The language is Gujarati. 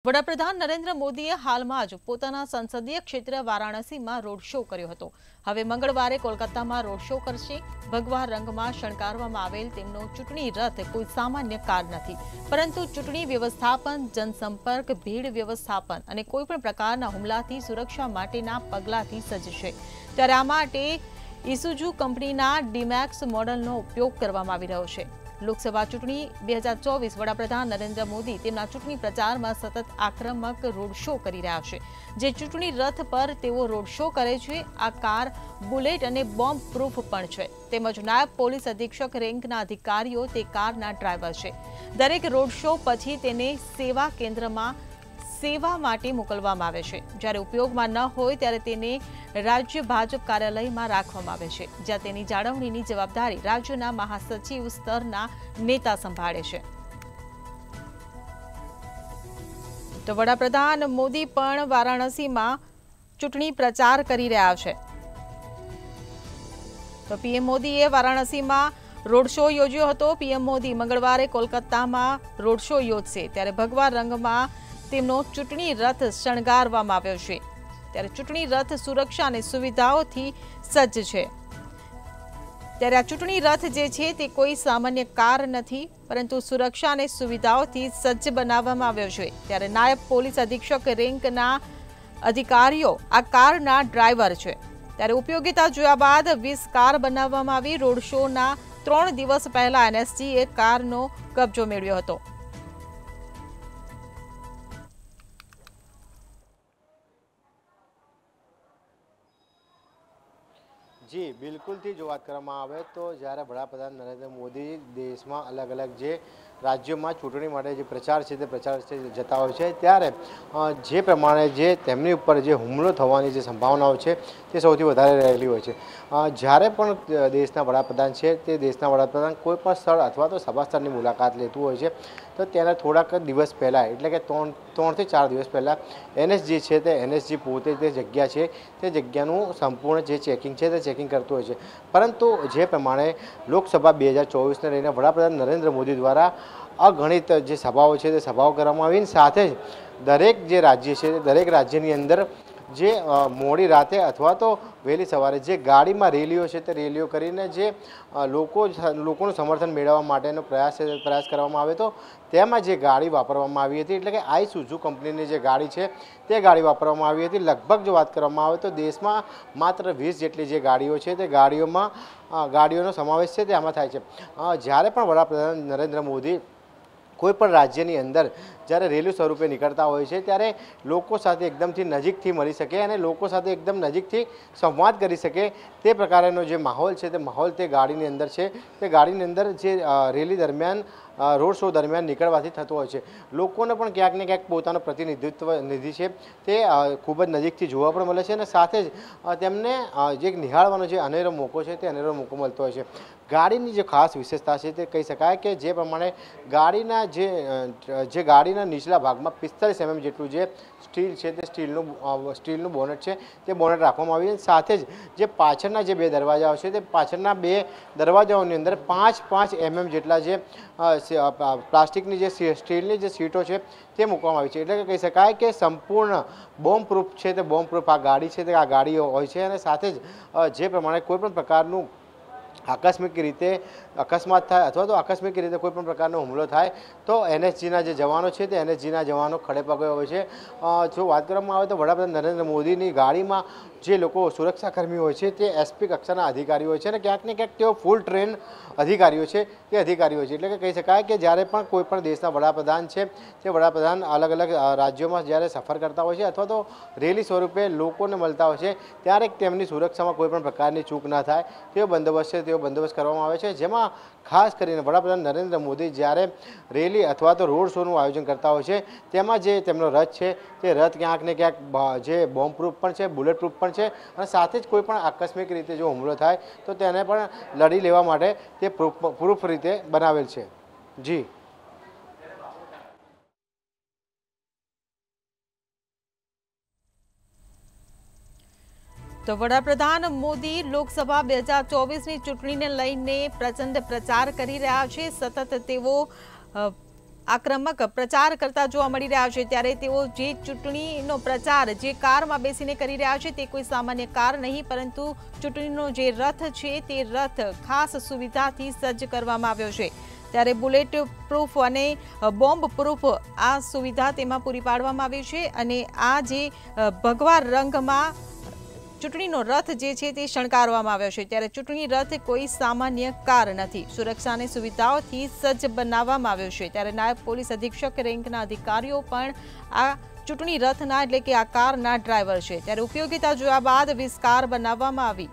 વડાપ્રધાન નરેન્દ્ર મોદીએ હાલમાં જ પોતાના સંસદીય ક્ષેત્ર વારાણસીમાં રોડ શો કર્યો હતો। હવે મંગળવારે કોલકાતામાં રોડ શો કરશે। ભગવા રંગમાં શણગારવામાં આવેલ તેમનો ચૂંટણી રથ કોઈ સામાન્ય કાર નથી, પરંતુ ચૂંટણી વ્યવસ્થાપન, જનસંપર્ક, ભીડ વ્યવસ્થાપન અને કોઈપણ પ્રકારના હુમલાથી સુરક્ષા માટેના પગલાંથી સજ્જ છે। ત્યારે આ માટે ઇસુઝુ કંપનીના ડીમેક્સ મોડલનો ઉપયોગ કરવામાં આવી રહ્યો છે। લોકસભા ચૂંટણી 2024 વડાપ્રધાન નરેન્દ્ર મોદી તેમના ચૂંટણી પ્રચારમાં સતત આક્રમક રોડ શો કરી રહ્યા છે। જે ચૂંટણી રથ પર તેઓ રોડ શો કરે છે, આ કાર બુલેટ અને બોમ્બ પ્રૂફ પણ છે, તેમજ નાયબ પોલીસ અધિક્ષક રેન્કના અધિકારીઓ તે કારના ડ્રાઈવર છે। દરેક રોડ શો પછી તેને સેવા કેન્દ્રમાં સેવા માટે મોકલવામાં આવે છે। જ્યારે ઉપયોગમાં ન હોય ત્યારે તેને રાજ્ય ભાજપ કાર્યાલયમાં રાખવામાં આવે છે, જ્યાં તેની જાળવણીની જવાબદારી રાજ્યના મહાસચિવ સ્તરના નેતા સંભાળે છે। તો વડાપ્રધાન મોદી પણ વારાણસીમાં ચૂંટણી પ્રચાર કરી રહ્યા છે। તો પીએમ મોદીએ વારાણસીમાં રોડ શો યોજ્યો હતો। પીએમ મોદી મંગળવારે કોલકાતામાં રોડ શો યોજશે, ત્યારે ભગવા રંગમાં તેમનો ચૂંટણી રથ શણગારવામાં આવ્યો છે। ત્યારે ચૂંટણી રથ સુરક્ષા અને સુવિધાઓથી સજ્જ છે। ત્યારે આ ચૂંટણી રથ જે છે તે કોઈ સામાન્ય કાર નથી, પરંતુ સુરક્ષા અને સુવિધાઓથી સજ્જ બનાવવામાં આવ્યો છે। ત્યારે નાયબ પોલીસ અધિક્ષક રેન્કના અધિકારીઓ આ કારના ડ્રાઈવર છે। ત્યારે ઉપયોગિતા જોયા બાદ 20 કાર બનાવવામાં આવી। રોડ શોના 3 દિવસ પહેલા એનએસજીએ કારનો કબજો મેળવ્યો હતો। जी बिल्कुल थी जो बात કરવામાં આવે તો જ્યારે વડાપ્રધાન નરેન્દ્ર મોદી દેશમાં અલગ અલગ જે રાજ્યોમાં ચૂંટણી માટે જે પ્રચાર છે તે પ્રચાર જતા હોય છે, ત્યારે જે પ્રમાણે જે તેમની ઉપર જે હુમલો થવાની જે સંભાવનાઓ છે તે સૌથી વધારે રહેલી હોય છે। જ્યારે પણ દેશના વડાપ્રધાન છે તે દેશના વડાપ્રધાન કોઈ પણ સ્થળ અથવા તો સભા સ્થળની મુલાકાત લેતું હોય છે, તો તેના થોડાક દિવસ પહેલાં, એટલે કે 3 થી 4 દિવસ પહેલાં એનએસજી છે તે એનએસજી પોતે તે જગ્યા છે તે જગ્યાનું સંપૂર્ણ જે ચેકિંગ છે તે ચેકિંગ કરતું હોય છે। પરંતુ જે પ્રમાણે લોકસભા 2024ને લઈને વડાપ્રધાન નરેન્દ્ર મોદી દ્વારા અગણિત જે સભાઓ છે તે સભાઓ કરવામાં આવી, સાથે જ દરેક જે રાજ્ય છે દરેક રાજ્યની અંદર જે મોડી રાતે અથવા તો વહેલી સવારે જે ગાડીમાં રેલીઓ છે તે રેલીઓ કરીને જે લોકોનું સમર્થન મેળવવા માટેનો પ્રયાસ કરવામાં આવ્યો હતો। તેમાં જે ગાડી વાપરવામાં આવી હતી, એટલે કે ઇસુઝુ કંપનીની જે ગાડી છે તે ગાડી વાપરવામાં આવી હતી। લગભગ જો વાત કરવામાં આવે તો દેશમાં માત્ર 20 જેટલી જે ગાડીઓ છે તે ગાડીઓનો સમાવેશ છે તે આમાં થાય છે। જ્યારે પણ વડાપ્રધાન નરેન્દ્ર મોદી કોઈ પણ રાજ્યની અંદર જ્યારે રેલી સ્વરૂપે નીકળતા હોય છે, ત્યારે લોકો સાથે એકદમથી નજીકથી મળી શકે અને લોકો સાથે એકદમ નજીકથી સંવાદ કરી શકે તે પ્રકારનો જે માહોલ છે તે માહોલ તે ગાડીની અંદર છે। તે ગાડીની અંદર જે રેલી દરમિયાન રોડ શો દરમિયાન નીકળવાથી થતો હોય છે। લોકોને પણ ક્યાંક ને ક્યાંક પોતાનો પ્રતિનિધિ છે તે ખૂબ જ નજીકથી જોવા પણ મળે છે, અને સાથે જ તેમને જે નિહાળવાનો જે અનેરો મોકો છે તે અનેરો મોકો મળતો હોય છે। ગાડીની જે ખાસ વિશેષતા છે તે કહી શકાય કે જે પ્રમાણે ગાડીના જે ગાડીના નીચલા ભાગમાં 45 mm જેટલું જે સ્ટીલ છે તે સ્ટીલનું બોનેટ છે તે બોનેટ રાખવામાં આવ્યું છે। સાથે જ જે પાછળના જે 2 દરવાજાઓ છે તે પાછળના 2 દરવાજાઓની અંદર 5-5 mm જેટલા જે પ્લાસ્ટિકની જે સ્ટીલની જે સીટો છે તે મૂકવામાં આવી છે। એટલે કે કહી શકાય કે સંપૂર્ણ બોમ્બ પ્રૂફ છે તે બોમ્બ પ્રૂફ આ ગાડી છે તે આ ગાડીઓ હોય છે। અને સાથે જ જે પ્રમાણે કોઈપણ પ્રકારનું આકસ્મિક રીતે અકસ્માત થાય અથવા તો આકસ્મિક રીતે કોઈ પણ પ્રકારનો હુમલો થાય તો એનએસજીના જે જવાનો છે તે એનએસજીના જવાનો ખડે પગે હોય છે। જો વાત કરવામાં આવે તો વડાપ્રધાન નરેન્દ્ર મોદીની ગાડીમાં જે લોકો સુરક્ષાકર્મીઓ હોય છે તે એસપી કક્ષાના અધિકારીઓ હોય છે, અને ક્યાંક ને ક્યાંક તેઓ ફૂલ ટ્રેન અધિકારીઓ છે તે અધિકારીઓ છે। એટલે કે કહી શકાય કે જ્યારે પણ કોઈ પણ દેશના વડાપ્રધાન છે તે વડાપ્રધાન અલગ અલગ રાજ્યોમાં જ્યારે સફર કરતા હોય છે અથવા તો રેલી સ્વરૂપે લોકોને મળતા હોય છે, ત્યારે તેમની સુરક્ષામાં કોઈ પણ પ્રકારની ચૂક ના થાય તેવો બંદોબસ્ત છે તેવો બંદોબસ્ત કરવામાં આવે છે। જેમાં ખાસ કરીને વડાપ્રધાન નરેન્દ્ર મોદી જ્યારે રેલી અથવા તો રોડ શોનું આયોજન કરતા હોય છે, તેમાં જે તેમનો રથ છે તે રથ ક્યાંક ને ક્યાંક જે બોમ્બ પ્રૂફ પણ છે, બુલેટ પ્રૂફ પણ છે, અને સાથે જ કોઈ પણ આકસ્મિક રીતે જો હુમલો થાય તો તેને પણ લડી લેવા માટે તે પ્રૂફ રીતે બનાવેલ છે। જી તો વડાપ્રધાન મોદી લોકસભા 2024ની ચૂંટણીને લઈને પ્રચંડ પ્રચાર કરી રહ્યા છે। સતત તેઓ આક્રમક પ્રચાર કરતા જોવા મળી રહ્યા છે, ત્યારે તેઓ જે ચૂંટણીનો પ્રચાર જે કારમાં બેસીને કરી રહ્યા છે તે કોઈ સામાન્ય કાર નહીં, પરંતુ ચૂંટણીનો જે રથ છે તે રથ ખાસ સુવિધાથી સજ્જ કરવામાં આવ્યો છે। ત્યારે બુલેટ પ્રૂફ અને બોમ્બ પ્રૂફ આ સુવિધા તેમાં પૂરી પાડવામાં આવી છે અને આ જે ભગવા રંગમાં ચૂંટણીનો રથ જે છે તે શણગારવામાં આવ્યો છે। ત્યારે ચૂંટણી રથ કોઈ સામાન્ય કાર નથી, સુરક્ષાની સુવિધાઓથી સજ્જ બનાવવામાં આવ્યો છે। ત્યારે નાયબ પોલીસ અધિક્ષક રેન્કના અધિકારીઓ પણ આ ચૂંટણી રથના એટલે કે આ કારના ડ્રાઈવર છે। ત્યારે ઉપયોગિતા જોયા બાદ 20 કાર બનાવવામાં આવી।